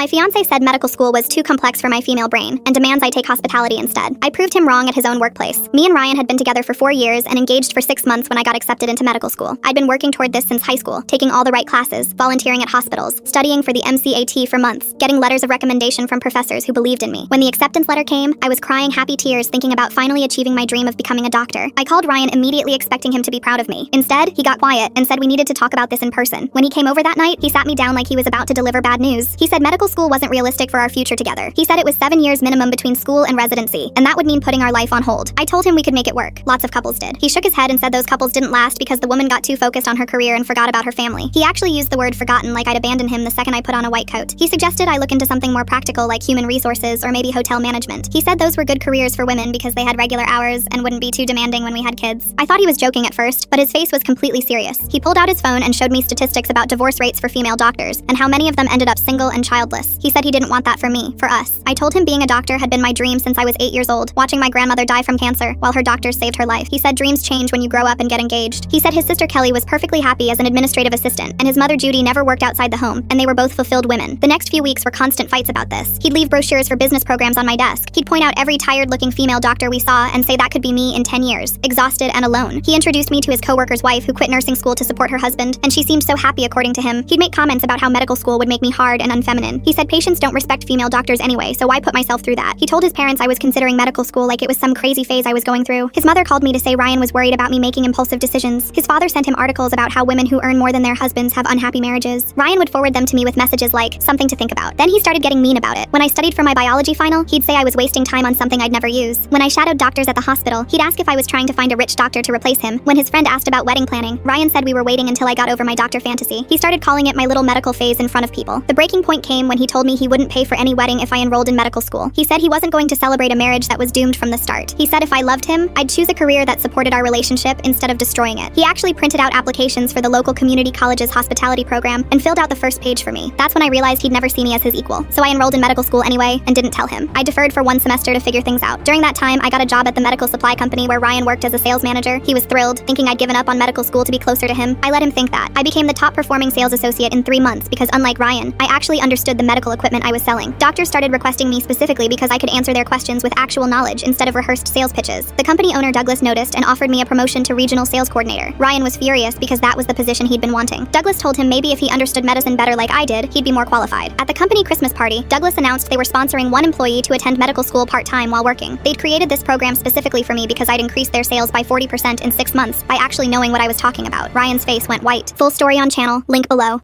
My fiance said medical school was too complex for my female brain and demands I take hospitality instead. I proved him wrong at his own workplace. Me and Ryan had been together for 4 years and engaged for 6 months when I got accepted into medical school. I'd been working toward this since high school, taking all the right classes, volunteering at hospitals, studying for the MCAT for months, getting letters of recommendation from professors who believed in me. When the acceptance letter came, I was crying happy tears thinking about finally achieving my dream of becoming a doctor. I called Ryan immediately expecting him to be proud of me. Instead, he got quiet and said we needed to talk about this in person. When he came over that night, he sat me down like he was about to deliver bad news. He said medical school wasn't realistic for our future together. He said it was 7 years minimum between school and residency, and that would mean putting our life on hold. I told him we could make it work. Lots of couples did. He shook his head and said those couples didn't last because the woman got too focused on her career and forgot about her family. He actually used the word forgotten like I'd abandoned him the second I put on a white coat. He suggested I look into something more practical like human resources or maybe hotel management. He said those were good careers for women because they had regular hours and wouldn't be too demanding when we had kids. I thought he was joking at first, but his face was completely serious. He pulled out his phone and showed me statistics about divorce rates for female doctors and how many of them ended up single and childless. He said he didn't want that for me, for us. I told him being a doctor had been my dream since I was 8 years old, watching my grandmother die from cancer while her doctors saved her life. He said dreams change when you grow up and get engaged. He said his sister Kelly was perfectly happy as an administrative assistant, and his mother Judy never worked outside the home, and they were both fulfilled women. The next few weeks were constant fights about this. He'd leave brochures for business programs on my desk. He'd point out every tired-looking female doctor we saw and say that could be me in 10 years, exhausted and alone. He introduced me to his coworker's wife who quit nursing school to support her husband, and she seemed so happy according to him. He'd make comments about how medical school would make me hard and unfeminine. He said patients don't respect female doctors anyway, so why put myself through that? He told his parents I was considering medical school like it was some crazy phase I was going through. His mother called me to say Ryan was worried about me making impulsive decisions. His father sent him articles about how women who earn more than their husbands have unhappy marriages. Ryan would forward them to me with messages like, something to think about. Then he started getting mean about it. When I studied for my biology final, he'd say I was wasting time on something I'd never use. When I shadowed doctors at the hospital, he'd ask if I was trying to find a rich doctor to replace him. When his friend asked about wedding planning, Ryan said we were waiting until I got over my doctor fantasy. He started calling it my little medical phase in front of people. The breaking point came when he told me he wouldn't pay for any wedding if I enrolled in medical school. He said he wasn't going to celebrate a marriage that was doomed from the start. He said if I loved him, I'd choose a career that supported our relationship instead of destroying it. He actually printed out applications for the local community college's hospitality program and filled out the first page for me. That's when I realized he'd never see me as his equal. So I enrolled in medical school anyway and didn't tell him. I deferred for 1 semester to figure things out. During that time, I got a job at the medical supply company where Ryan worked as a sales manager. He was thrilled, thinking I'd given up on medical school to be closer to him. I let him think that. I became the top performing sales associate in 3 months because unlike Ryan, I actually understood the medical equipment I was selling. Doctors started requesting me specifically because I could answer their questions with actual knowledge instead of rehearsed sales pitches. The company owner Douglas noticed and offered me a promotion to regional sales coordinator. Ryan was furious because that was the position he'd been wanting. Douglas told him maybe if he understood medicine better like I did, he'd be more qualified. At the company Christmas party, Douglas announced they were sponsoring 1 employee to attend medical school part-time while working. They'd created this program specifically for me because I'd increased their sales by 40% in 6 months by actually knowing what I was talking about. Ryan's face went white. Full story on channel, link below.